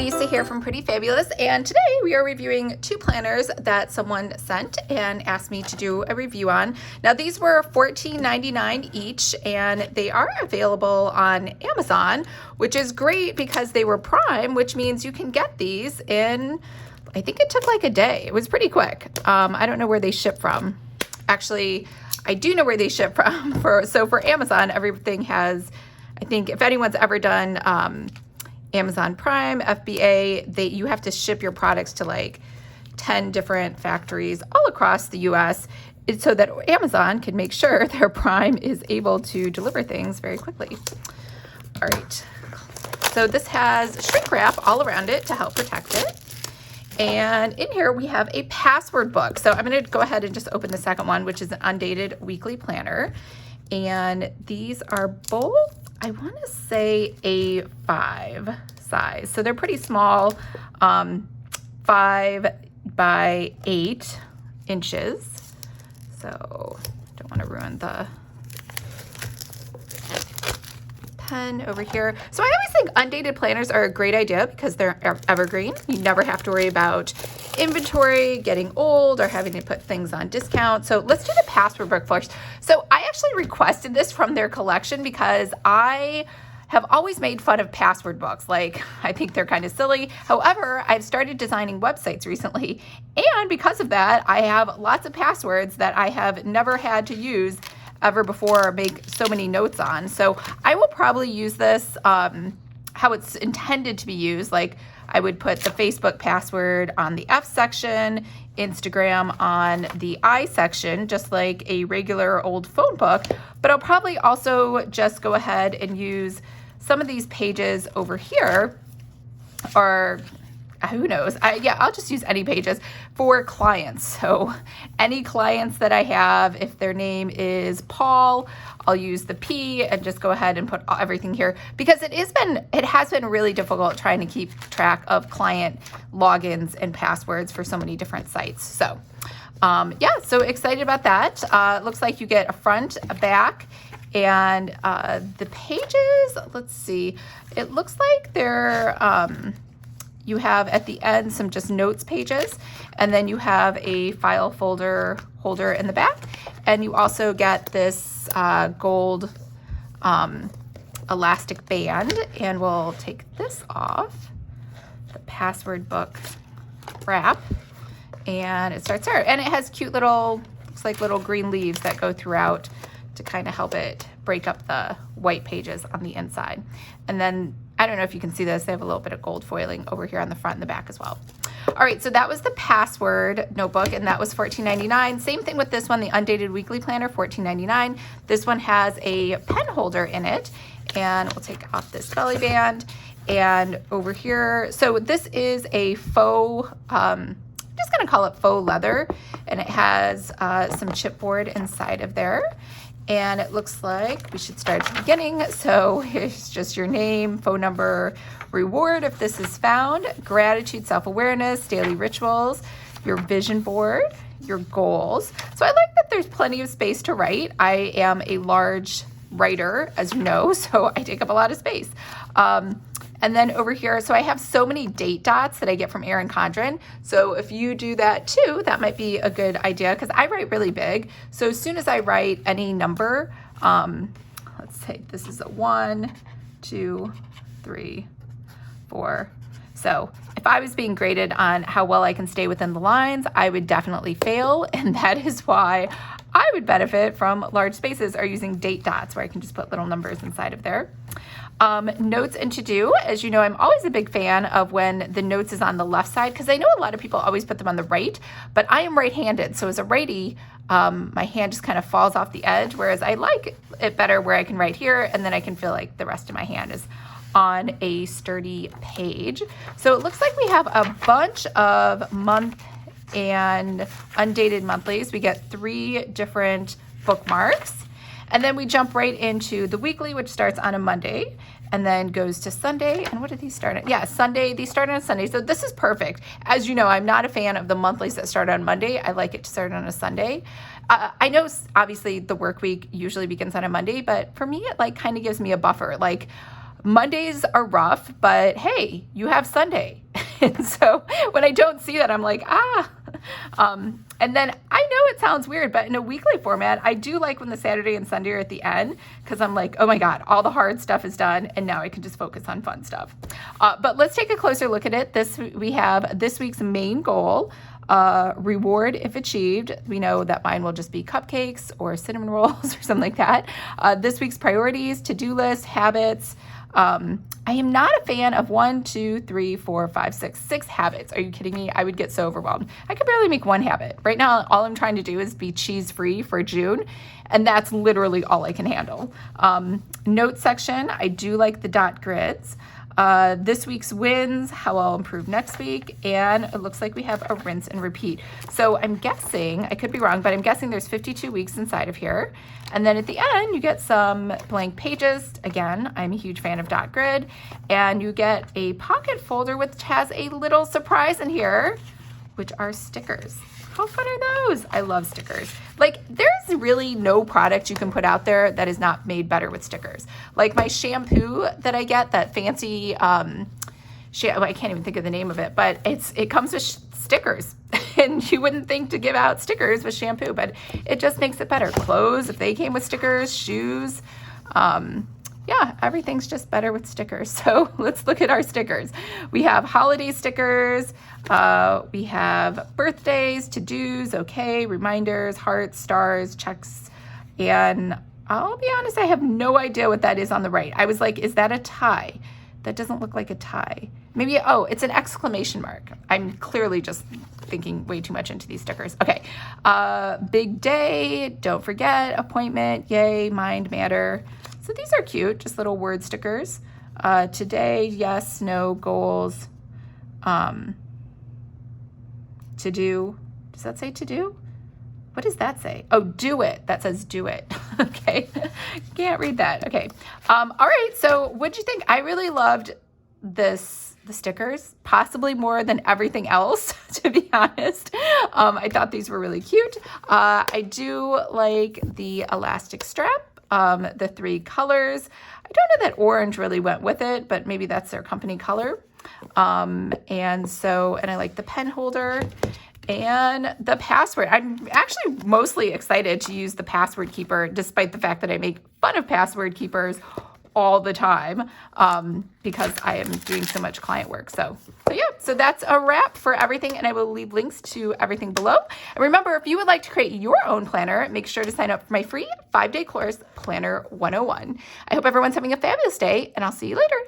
Lisa here from Pretty Fabulous, and today we are reviewing two planners that someone sent and asked me to do a review on. Now these were $14.99 each, and they are available on Amazon, which is great because they were Prime, which means you can get these in, I think it took like a day. It was pretty quick. I don't know where they ship from. Actually, I do know where they ship from. So for Amazon, everything has, I think if anyone's ever done Amazon Prime, FBA, you have to ship your products to like 10 different factories all across the US so that Amazon can make sure their Prime is able to deliver things very quickly. All right, so this has shrink wrap all around it to help protect it. And in here we have a password book. So I'm gonna go ahead and just open the second one, which is an undated weekly planner. And these are both, I want to say A5 size. So they're pretty small, 5 by 8 inches. So don't want to ruin the pen over here. So I always think undated planners are a great idea because they're evergreen. You never have to worry about inventory getting old or having to put things on discount. So let's do the password book first. So I actually requested this from their collection because I have always made fun of password books. Like, I think they're kind of silly. However, I've started designing websites recently, and because of that, I have lots of passwords that I have never had to use ever before or make so many notes on. So I will probably use this how it's intended to be used. Like, I would put the Facebook password on the F section, Instagram on the I section, just like a regular old phone book. But I'll probably also just go ahead and use some of these pages over here, or who knows? I'll just use any pages for clients. So any clients that I have, if their name is Paul, I'll use the P and just go ahead and put everything here because it has been really difficult trying to keep track of client logins and passwords for so many different sites. So so excited about that. Looks like you get a front, a back, and the pages, let's see, it looks like they're, you have at the end some just notes pages, and then you have a file folder holder in the back, and you also get this gold elastic band, and we'll take this off, the password book wrap, and it starts there, and it has cute little, looks like little green leaves that go throughout to kind of help it break up the white pages on the inside. And then, I don't know if you can see this, they have a little bit of gold foiling over here on the front and the back as well. All right, so that was the password notebook, and that was $14.99. Same thing with this one, the Undated Weekly Planner, $14.99. This one has a pen holder in it, and we'll take off this belly band. And over here, so this is a faux, I'm just gonna call it faux leather, and it has some chipboard inside of there. And it looks like we should start at the beginning. So here's just your name, phone number, reward if this is found, gratitude, self-awareness, daily rituals, your vision board, your goals. So I like that there's plenty of space to write. I am a large writer, as you know, so I take up a lot of space. And then over here, so I have so many date dots that I get from Erin Condren. So if you do that too, that might be a good idea because I write really big. So as soon as I write any number, let's say this is a 1, 2, 3, 4. So if I was being graded on how well I can stay within the lines, I would definitely fail. And that is why I would benefit from large spaces or using date dots where I can just put little numbers inside of there. Notes and to-do. As you know, I'm always a big fan of when the notes is on the left side because I know a lot of people always put them on the right, but I am right-handed. So as a righty, my hand just kind of falls off the edge, whereas I like it better where I can write here and then I can feel like the rest of my hand is on a sturdy page. So it looks like we have a bunch of month and undated monthlies. We get 3 different bookmarks. And then we jump right into the weekly, which starts on a Monday and then goes to Sunday. And what did these start at? Yeah, Sunday. These start on Sunday. So this is perfect. As you know, I'm not a fan of the monthlies that start on Monday. I like it to start on a Sunday. I know obviously the work week usually begins on a Monday, but for me, it like kind of gives me a buffer. Like Mondays are rough, but hey, you have Sunday. And so when I don't see that, I'm like, and then I know it sounds weird, but in a weekly format, I do like when the Saturday and Sunday are at the end, because I'm like, oh my God, all the hard stuff is done, and now I can just focus on fun stuff. But let's take a closer look at it. We have this week's main goal, reward if achieved. We know that mine will just be cupcakes or cinnamon rolls or something like that. This week's priorities, to-do list, habits. I am not a fan of 6 habits. Are you kidding me? I would get so overwhelmed. I could barely make one habit. Right now, all I'm trying to do is be cheese-free for June, and that's literally all I can handle. Note section, I do like the dot grids. This week's wins, how I'll improve next week, and it looks like we have a rinse and repeat. So I'm guessing, I could be wrong, but I'm guessing there's 52 weeks inside of here. And then at the end, you get some blank pages. Again, I'm a huge fan of dot grid. And you get a pocket folder which has a little surprise in here, which are stickers. How fun are those? I love stickers. Like, there's really no product you can put out there that is not made better with stickers. Like my shampoo that I get, that fancy, I can't even think of the name of it, but it comes with stickers. And you wouldn't think to give out stickers with shampoo, but it just makes it better. Clothes, if they came with stickers, shoes, yeah, everything's just better with stickers. So let's look at our stickers. We have holiday stickers. We have birthdays, to-dos, okay, reminders, hearts, stars, checks. And I'll be honest, I have no idea what that is on the right. I was like, is that a tie? That doesn't look like a tie. Maybe, oh, it's an exclamation mark. I'm clearly just thinking way too much into these stickers. Okay, big day, don't forget, appointment, yay, mind, matter. So these are cute, just little word stickers. Today, yes, no, goals. To do, does that say to do? What does that say? Oh, do it. That says do it. Okay, can't read that. Okay, all right, so what'd you think? I really loved the stickers, possibly more than everything else, to be honest. I thought these were really cute. I do like the elastic strap. The 3 colors. I don't know that orange really went with it, but maybe that's their company color. And I like the pen holder and the password. I'm actually mostly excited to use the password keeper, despite the fact that I make fun of password keepers all the time, because I am doing so much client work. So yeah, so that's a wrap for everything, and I will leave links to everything below. And remember, if you would like to create your own planner, make sure to sign up for my free 5-day course, Planner 101. I hope everyone's having a fabulous day, and I'll see you later.